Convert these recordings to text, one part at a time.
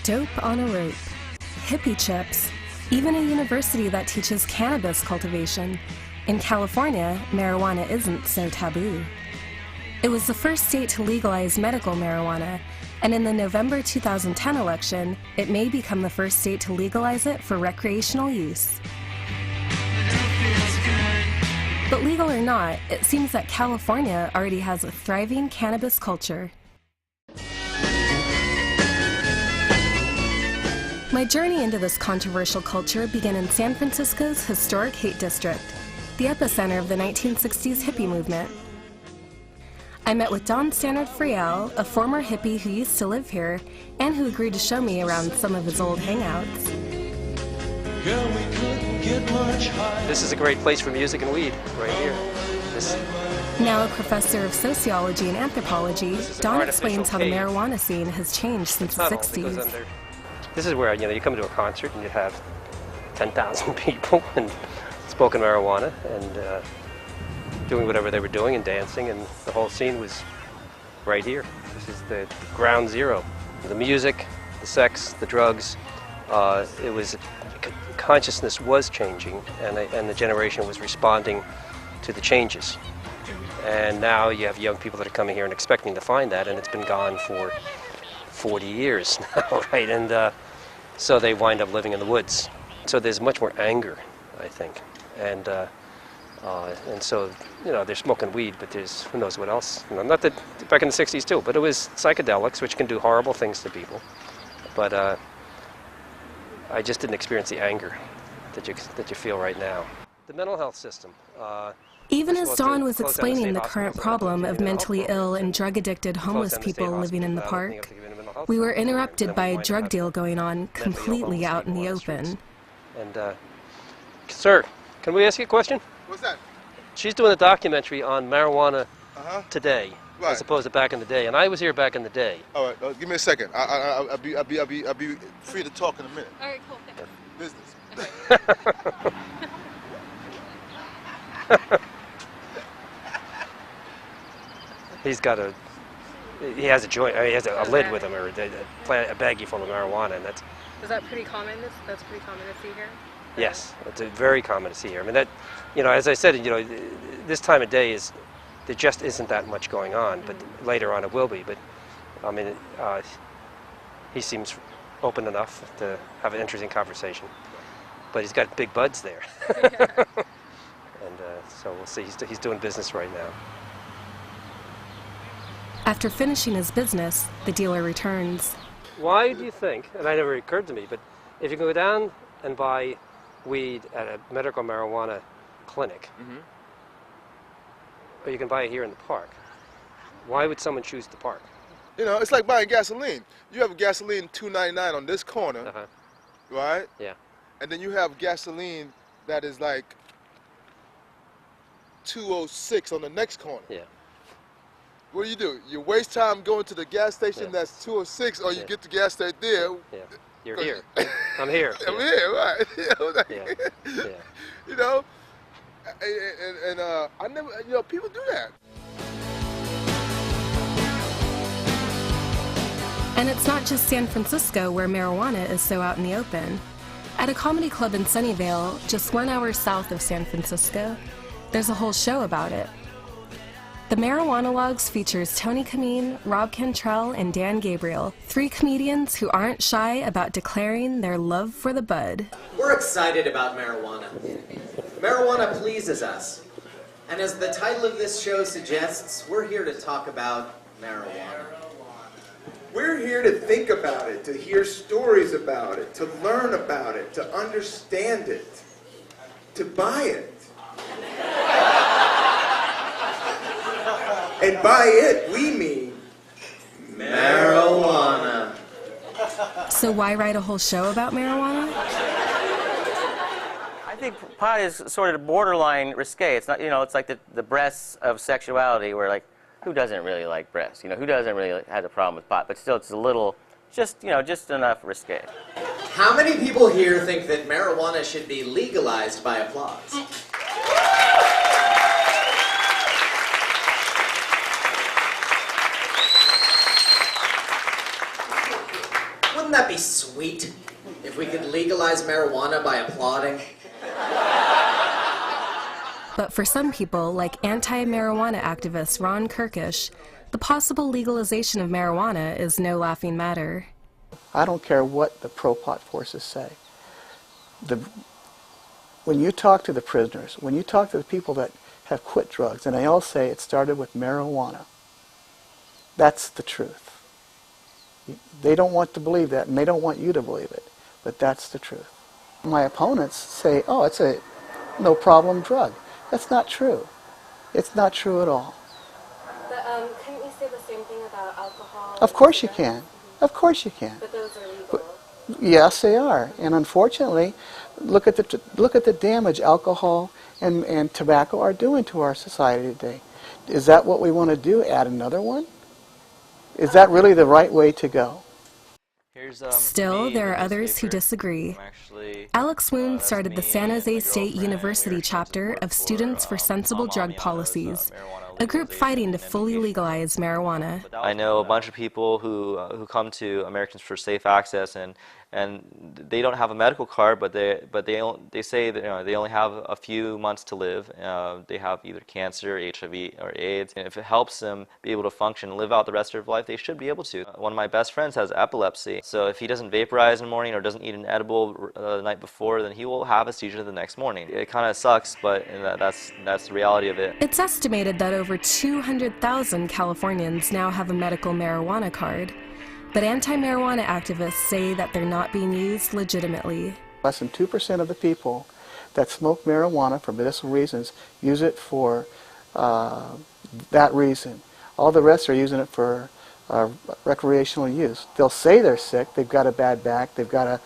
Dope on a rope, hippie chips, even a university that teaches cannabis cultivation. In California, marijuana isn't so taboo. It was the first state to legalize medical marijuana, and in the November 2010 election, it may become the first state to legalize it for recreational use. But legal or not, it seems that California already has a thriving cannabis culture. My journey into this controversial culture began in San Francisco's historic Haight District, the epicenter of the 1960s hippie movement. I met with Don Stannard Friel, a former hippie who used to live here and who agreed to show me around some of his old hangouts. This is a great place for music and weed, right here. Now a professor of sociology and anthropology, Don explains how the marijuana scene has changed since the 60s. This is where you come to a concert and you have 10,000 people and smoking marijuana and doing whatever they were doing and dancing, and the whole scene was right here. This is the ground zero. The music, the sex, the drugs, consciousness was changing, and the generation was responding to the changes. And now you have young people that are coming here and expecting to find that, and it's been gone for 40 years now, right? And so they wind up living in the woods. So there's much more anger, I think. And so, they're smoking weed, but there's who knows what else. Not that back in the 60s too, but it was psychedelics, which can do horrible things to people. But I just didn't experience the anger that you feel right now. The mental health system. Even as Don was explaining the current problem of mentally ill and drug-addicted homeless people living in the park, we were interrupted by a drug deal going on completely out in the open. And, sir, can we ask you a question? What's that? She's doing a documentary on marijuana today, right, as opposed to back in the day, and I was here back in the day. All right, give me a second. I'll be free to talk in a minute. All right, cool. Thanks. Business. He has a joint. He has a lid with him, or a baggie full of marijuana, and that's. Is that pretty common? That's pretty common to see here. Yes, it's very common to see here. I mean, that, as I said, this time of day there just isn't that much going on, but later on it will be. But I mean, he seems open enough to have an interesting conversation. But he's got big buds there, and so we'll see. He's doing business right now. After finishing his business, the dealer returns. Why do you think, and it never occurred to me, but if you go down and buy weed at a medical marijuana clinic, or you can buy it here in the park, why would someone choose the park? It's like buying gasoline. You have gasoline $2.99 on this corner, right? Yeah. And then you have gasoline that is like $2.06 on the next corner. Yeah. What do? You waste time going to the gas station that's $2.06, or you get the gas station there. Yeah. You're here. I'm here. I'm here, right? And I never, people do that. And it's not just San Francisco where marijuana is so out in the open. At a comedy club in Sunnyvale, just 1 hour south of San Francisco, there's a whole show about it. The Marijuana Logs features Tony Kameen, Rob Cantrell, and Dan Gabriel, 3 comedians who aren't shy about declaring their love for the bud. We're excited about marijuana. Marijuana pleases us. And as the title of this show suggests, we're here to talk about marijuana. We're here to think about it, to hear stories about it, to learn about it, to understand it, to buy it. And by it, we mean marijuana. So why write a whole show about marijuana? I think pot is sort of borderline risque. It's not, it's like the breasts of sexuality, where like, who doesn't really like breasts? Who doesn't really have a problem with pot? But still, it's a little, just enough risque. How many people here think that marijuana should be legalized by applause? Wouldn't that be sweet if we could legalize marijuana by applauding? But for some people, like anti-marijuana activist Ron Kirkish, the possible legalization of marijuana is no laughing matter. I don't care what the pro-pot forces say. When you talk to the prisoners, when you talk to the people that have quit drugs, and they all say it started with marijuana, that's the truth. They don't want to believe that, and they don't want you to believe it, but that's the truth. My opponents say, oh, it's a no-problem drug. That's not true. It's not true at all. But couldn't you say the same thing about alcohol? Of course you can. Of course you can. But those are legal. Yes, they are. And unfortunately, look at the damage alcohol and tobacco are doing to our society today. Is that what we want to do? Add another one? Is that really the right way to go? Still, there are others who disagree. Alex Woon started the San Jose State University chapter of Students for Sensible Drug Policies, a group fighting to fully legalize marijuana. I know a bunch of people who come to Americans for Safe Access, and they don't have a medical card, but they say that they only have a few months to live. They have either cancer, HIV, or AIDS, and if it helps them be able to function and live out the rest of their life, they should be able to. One of my best friends has epilepsy, so if he doesn't vaporize in the morning or doesn't eat an edible the night before, then he will have a seizure the next morning. It kind of sucks, but that's the reality of it. It's estimated that over 200,000 Californians now have a medical marijuana card, but anti-marijuana activists say that they're not being used legitimately. Less than 2% of the people that smoke marijuana for medicinal reasons use it for that reason. All the rest are using it for recreational use. They'll say they're sick, they've got a bad back, they've got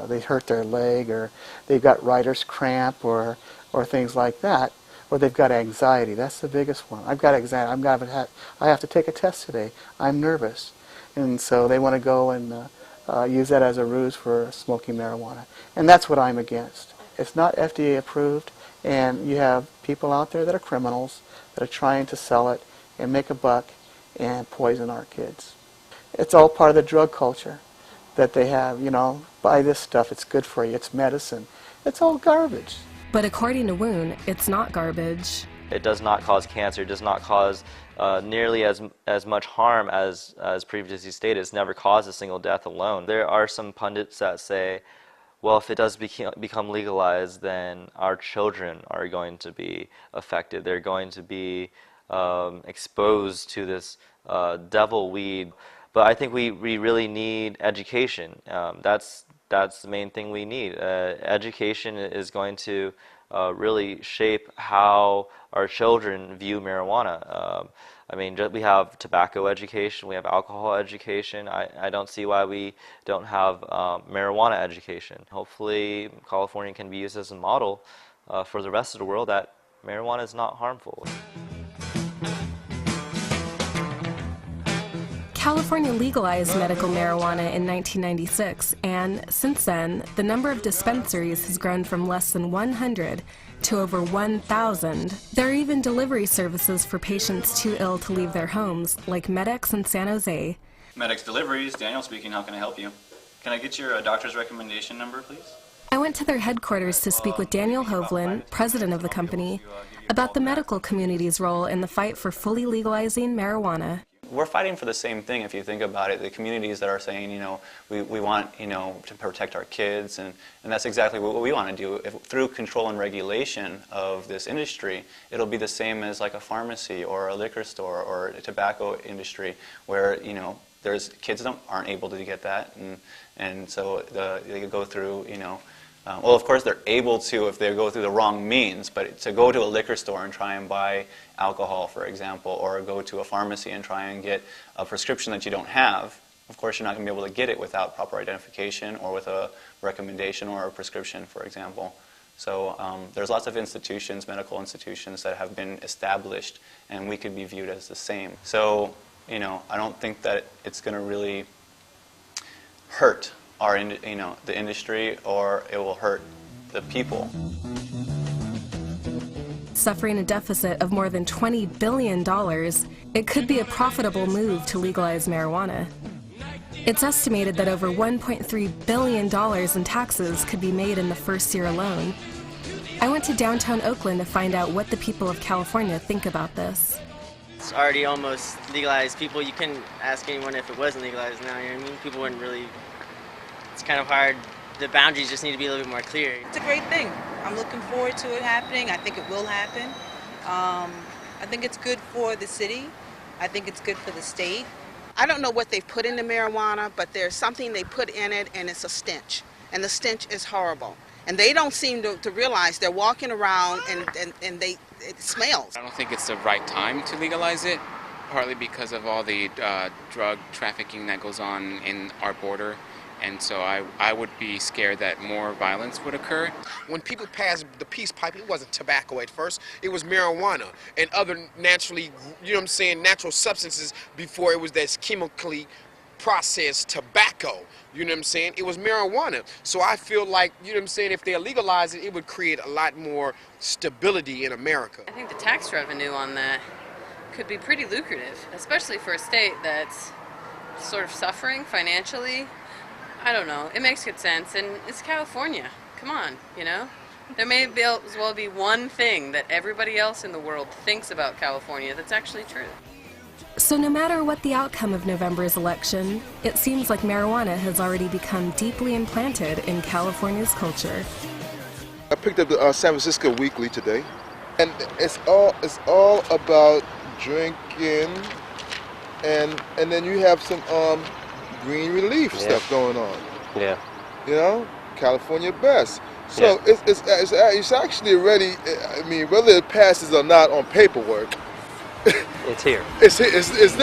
they hurt their leg, or they've got writer's cramp, or things like that, or they've got anxiety. That's the biggest one. I've got anxiety. I have to take a test today. I'm nervous. And so they want to go and use that as a ruse for smoking marijuana. And that's what I'm against. It's not FDA approved, and you have people out there that are criminals that are trying to sell it and make a buck and poison our kids. It's all part of the drug culture that they have, buy this stuff, it's good for you, it's medicine. It's all garbage. But according to Woon, it's not garbage. It does not cause cancer. It does not cause nearly as much harm as previously stated. It's never caused a single death alone. There are some pundits that say, well, if it does become legalized, then our children are going to be affected. They're going to be exposed to this devil weed. But I think we really need education. That's the main thing we need. Education is going to really shape how our children view marijuana. We have tobacco education, we have alcohol education. I don't see why we don't have marijuana education. Hopefully California can be used as a model for the rest of the world that marijuana is not harmful. California legalized medical marijuana in 1996, and since then, the number of dispensaries has grown from less than 100 to over 1,000. There are even delivery services for patients too ill to leave their homes, like Medex in San Jose. Medex Deliveries, Daniel speaking, how can I help you? Can I get your doctor's recommendation number, please? I went to their headquarters to speak with Daniel Hovland, president of the company, about the medical community's role in the fight for fully legalizing marijuana. We're fighting for the same thing if you think about it. The communities that are saying, we want, to protect our kids, and that's exactly what we want to do. Through control and regulation of this industry, it'll be the same as like a pharmacy or a liquor store or a tobacco industry where, there's kids that aren't able to get that, and so they go through, well, of course, they're able to if they go through the wrong means, but to go to a liquor store and try and buy alcohol, for example, or go to a pharmacy and try and get a prescription that you don't have, of course, you're not going to be able to get it without proper identification or with a recommendation or a prescription, for example. So there's lots of institutions, medical institutions, that have been established, and we could be viewed as the same. So, I don't think that it's going to really hurt the industry, or it will hurt the people. Suffering a deficit of more than $20 billion, it could be a profitable move to legalize marijuana. It's estimated that over $1.3 billion in taxes could be made in the first year alone. I went to downtown Oakland to find out what the people of California think about this. It's already almost legalized. People, you couldn't ask anyone if it wasn't legalized now, you know what I mean? People wouldn't really, it's kind of hard. The boundaries just need to be a little bit more clear. It's a great thing. I'm looking forward to it happening. I think it will happen. I think it's good for the city. I think it's good for the state. I don't know what they've put into marijuana, but there's something they put in it, and it's a stench. And the stench is horrible. And they don't seem to realize they're walking around and it smells. I don't think it's the right time to legalize it, partly because of all the drug trafficking that goes on in our border. And so I would be scared that more violence would occur. When people passed the peace pipe, it wasn't tobacco at first. It was marijuana and other naturally, you know what I'm saying, natural substances before it was that chemically processed tobacco. You know what I'm saying? It was marijuana. So I feel like, you know what I'm saying, if they legalize it, it would create a lot more stability in America. I think the tax revenue on that could be pretty lucrative, especially for a state that's sort of suffering financially. I don't know. It makes good sense, and it's California. Come on, you know? There may be as well be one thing that everybody else in the world thinks about California that's actually true. So no matter what the outcome of November's election, it seems like marijuana has already become deeply implanted in California's culture. I picked up the San Francisco Weekly today, and it's all about drinking, and then you have some green relief stuff going on. Yeah. You know, California best. So it's actually already. I mean, whether it passes or not on paperwork, it's here. It's there. It's